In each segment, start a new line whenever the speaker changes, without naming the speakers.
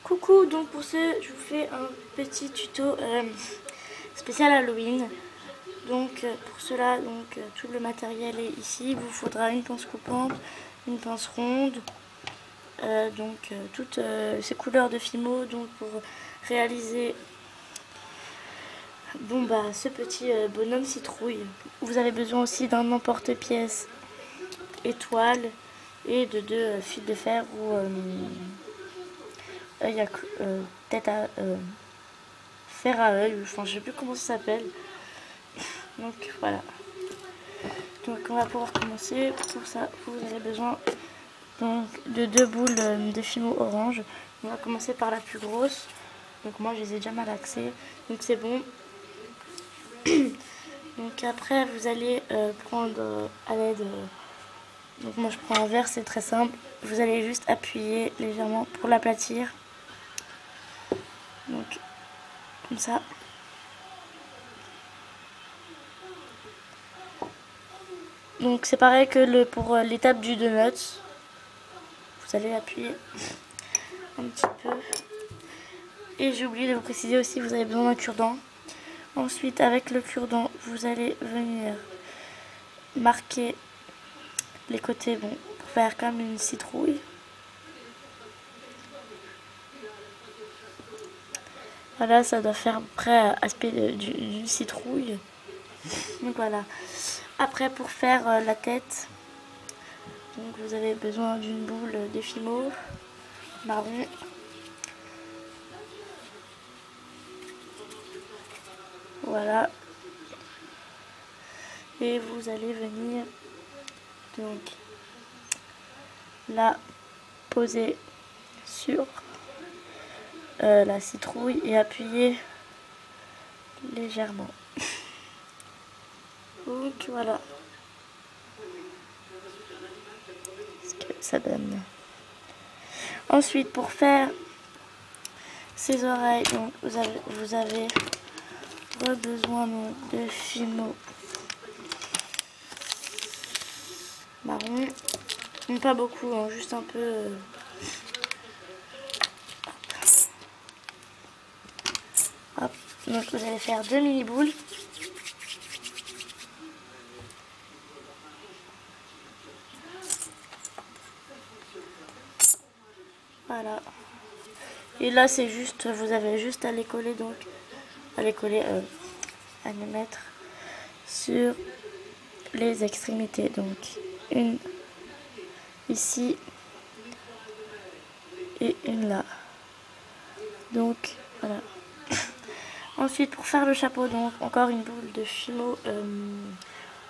Coucou, donc pour ce, je vous fais un petit tuto spécial Halloween. Donc pour cela, tout le matériel est ici. Il vous faudra une pince coupante, une pince ronde, toutes ces couleurs de Fimo donc pour réaliser ce petit bonhomme citrouille. Vous avez besoin aussi d'un emporte-pièce étoile et de deux fils de fer ou tête à fer à œil, enfin je sais plus comment ça s'appelle. Donc voilà. Donc on va pouvoir commencer. Pour ça, vous avez besoin donc de deux boules de Fimo orange. On va commencer par la plus grosse. Donc moi je les ai déjà malaxées, donc c'est bon. Donc après vous allez prendre à l'aide. Donc moi je prends un verre, c'est très simple. Vous allez juste appuyer légèrement pour l'aplatir. Donc comme ça. Donc c'est pareil que pour l'étape du donut. Vous allez appuyer un petit peu. Et j'ai oublié de vous préciser aussi, vous avez besoin d'un cure-dent. Ensuite, avec le cure-dent, vous allez venir marquer les côtés, pour faire comme une citrouille. Voilà, ça doit faire près aspect d'une citrouille. Donc voilà. Après, pour faire la tête, donc vous avez besoin d'une boule de Fimo marron. Voilà. Et vous allez venir donc la poser sur la citrouille et appuyer légèrement. Donc voilà ce que ça donne. Ensuite, pour faire ses oreilles, donc vous avez besoin de Fimo marron, mais pas beaucoup, hein, juste un peu. Hop. Donc vous allez faire 2 mini boules. Voilà. Et là c'est juste, vous avez juste à les coller à les mettre sur les extrémités. Donc une ici et une là. Donc voilà. Ensuite pour faire le chapeau, donc encore une boule de Fimo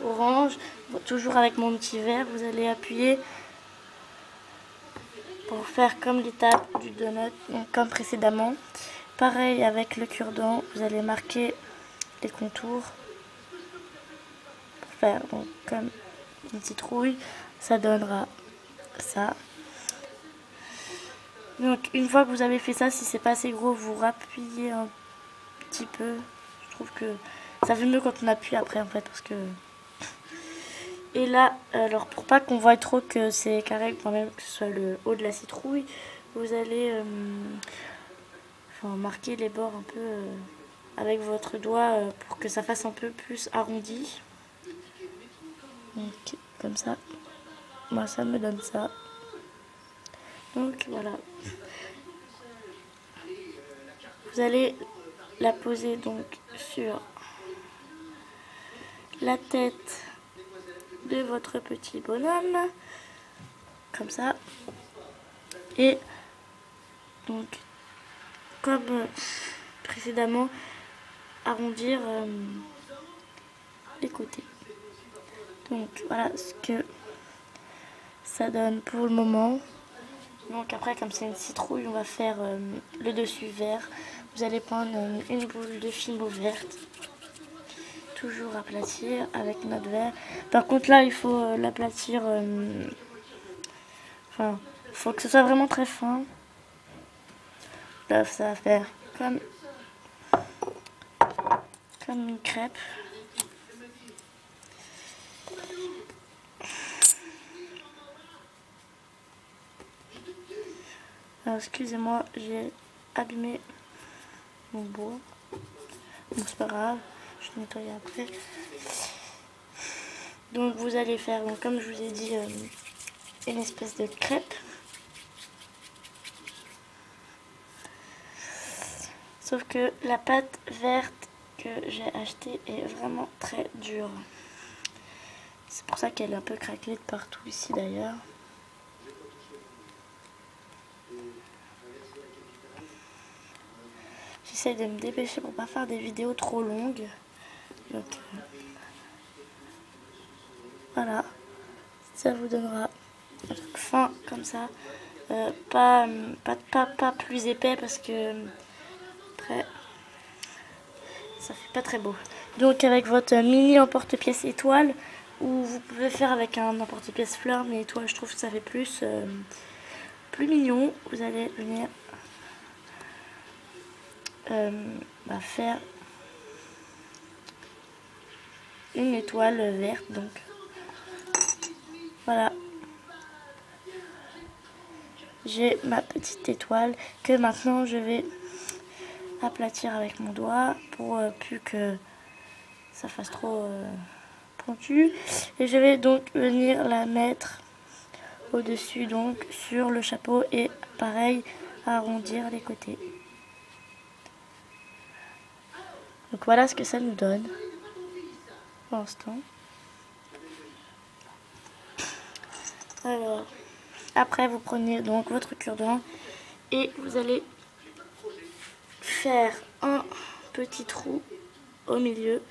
orange. Toujours avec mon petit verre, vous allez appuyer pour faire comme l'étape du donut, donc comme précédemment. Pareil avec le cure-dent, vous allez marquer les contours pour faire donc comme une citrouille, ça donnera ça. Donc une fois que vous avez fait ça, si c'est pas assez gros, vous rappuyez un petit peu. Je trouve que ça fait mieux quand on appuie après en fait, parce que. Et là, alors pour pas qu'on voit trop que c'est carré, quand même que ce soit le haut de la citrouille, vous allez marquer les bords un peu avec votre doigt pour que ça fasse un peu plus arrondi. Donc comme ça, moi ça me donne ça. Donc voilà. Vous allez la poser donc sur la tête de votre petit bonhomme, comme ça. Et donc, comme précédemment, arrondir les côtés. Donc voilà ce que ça donne pour le moment. Donc après, comme c'est une citrouille, on va faire le dessus vert. Vous allez prendre une boule de Fimo verte, toujours aplatir avec notre verre. Par contre là, il faut l'aplatir, faut que ce soit vraiment très fin. Là, ça va faire comme une crêpe. Alors excusez-moi, j'ai abîmé mon bois. Bon, c'est pas grave, je vais nettoyer après. Donc vous allez faire, donc, comme je vous ai dit, une espèce de crêpe. Sauf que la pâte verte que j'ai achetée est vraiment très dure. C'est pour ça qu'elle est un peu craquelée de partout ici d'ailleurs. J'essaie de me dépêcher pour pas faire des vidéos trop longues. Donc voilà, ça vous donnera un truc fin comme ça. Pas plus épais parce que après ça fait pas très beau. Donc avec votre mini emporte-pièce étoile, ou vous pouvez faire avec un emporte-pièce fleur, mais étoile je trouve que ça fait plus mignon. Vous allez venir faire une étoile verte. Donc voilà, j'ai ma petite étoile que maintenant je vais aplatir avec mon doigt pour plus que ça fasse trop pointu. Et je vais donc venir la mettre au-dessus, donc sur le chapeau, et pareil arrondir les côtés. Donc voilà ce que ça nous donne pour l'instant. Alors après vous prenez donc votre cure-dent et vous allez faire un petit trou au milieu.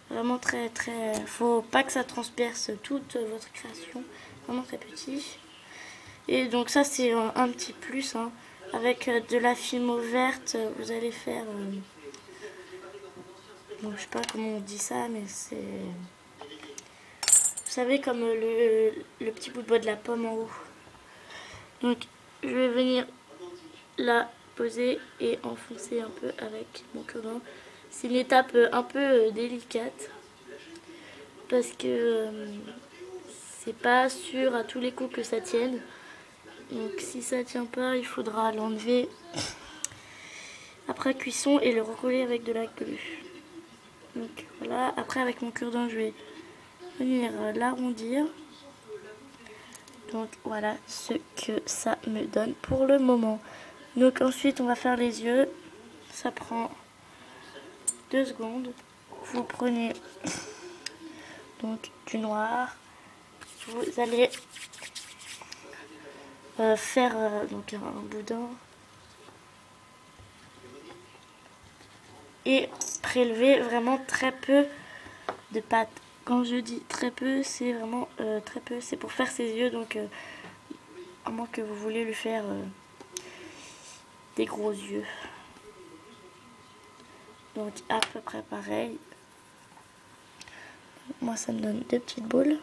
Vraiment très très... Faut pas que ça transperce toute votre création. Vraiment très petit. Et donc ça c'est un petit plus. Hein. Avec de la fimo verte, vous allez faire... donc je sais pas comment on dit ça, mais c'est... Vous savez, comme le petit bout de bois de la pomme en haut. Donc je vais venir la poser et enfoncer un peu avec mon cure-dent. C'est une étape un peu délicate parce que c'est pas sûr à tous les coups que ça tienne. Donc si ça tient pas, il faudra l'enlever après cuisson et le recoller avec de la glu. Donc voilà, après avec mon cure-dent je vais venir l'arrondir. Donc voilà ce que ça me donne pour le moment. Donc ensuite on va faire les yeux. Ça prend 2 secondes. Vous prenez donc du noir. Vous allez faire donc un boudin et prélever vraiment très peu de pâte. Quand je dis très peu, c'est vraiment très peu. C'est pour faire ses yeux, donc à moins que vous voulez lui faire des gros yeux. Donc à peu près pareil. Moi ça me donne 2 petites boules.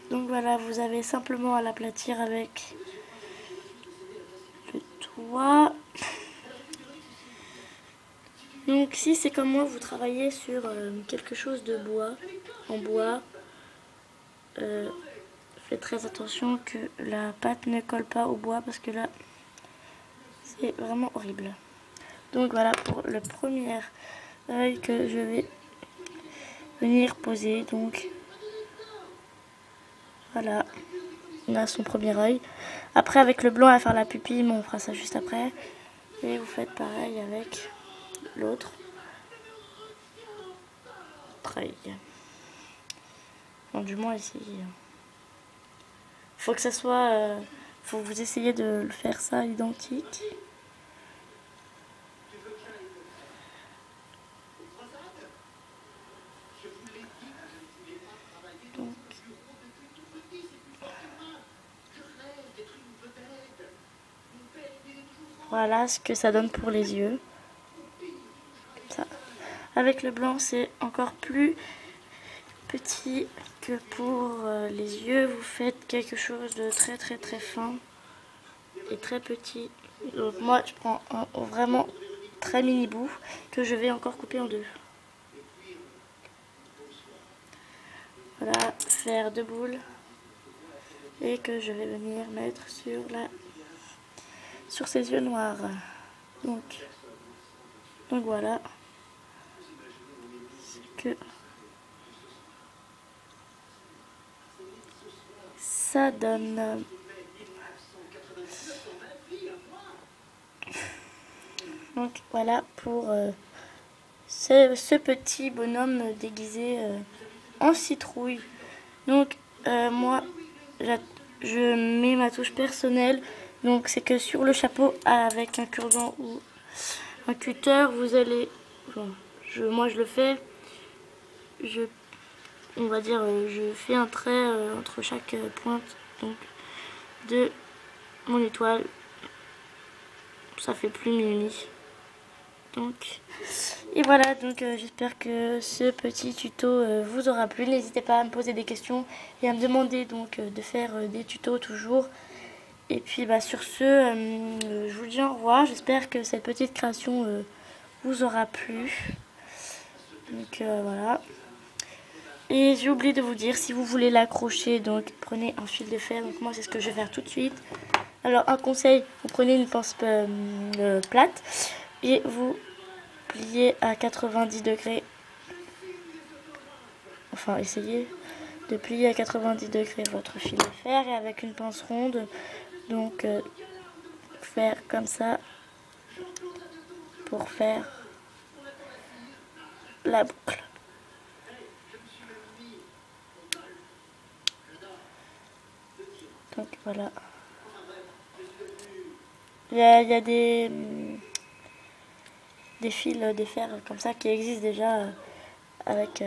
Donc voilà, vous avez simplement à l'aplatir avec le doigt. Donc si c'est comme moi, vous travaillez sur quelque chose de bois, en bois, faites très attention que la pâte ne colle pas au bois parce que là, c'est vraiment horrible. Donc voilà pour le premier œil que je vais venir poser. Donc voilà, on a son premier œil. Après avec le blanc, on va faire la pupille, mais on fera ça juste après. Et vous faites pareil avec l'autre œil. Bon, du moins essayer. Faut que ça soit... faut vous essayer de le faire ça identique. Donc, voilà ce que ça donne pour les yeux. Comme ça. Avec le blanc, c'est encore plus petit que pour les yeux. Vous faites quelque chose de très très très fin et très petit. Donc moi, je prends un vraiment très mini bout que je vais encore couper en deux. faire 2 boules et que je vais venir mettre sur ses yeux noirs. Donc voilà ce que ça donne. Donc voilà pour ce petit bonhomme déguisé en citrouille. Donc moi je mets ma touche personnelle. Donc c'est que sur le chapeau avec un cure-dent ou un cutter, vous allez, moi je le fais, on va dire, je fais un trait entre chaque pointe donc de mon étoile. Ça fait plus mini. Donc, et voilà, donc j'espère que ce petit tuto vous aura plu. N'hésitez pas à me poser des questions et à me demander donc de faire des tutos toujours. Et puis bah, sur ce, je vous dis au revoir. J'espère que cette petite création vous aura plu. Donc voilà. Et j'ai oublié de vous dire, si vous voulez l'accrocher, donc prenez un fil de fer. Donc moi c'est ce que je vais faire tout de suite. Alors un conseil, vous prenez une pince plate et vous pliez à 90 degrés. Enfin essayez de plier à 90 degrés votre fil de fer et avec une pince ronde, donc faire comme ça pour faire la boucle. Donc voilà. Il y a des fils de fer comme ça qui existent déjà avec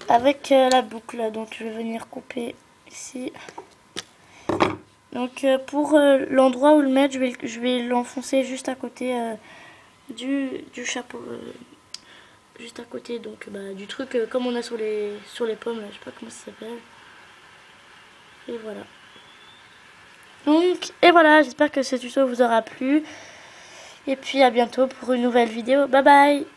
la boucle. Donc je vais venir couper ici. Donc pour l'endroit où le mettre, je vais l'enfoncer juste à côté du chapeau, juste à côté donc du truc comme on a sur les pommes là, je sais pas comment ça s'appelle. Et voilà. Donc et voilà, j'espère que ce tuto vous aura plu. Et puis à bientôt pour une nouvelle vidéo. Bye bye.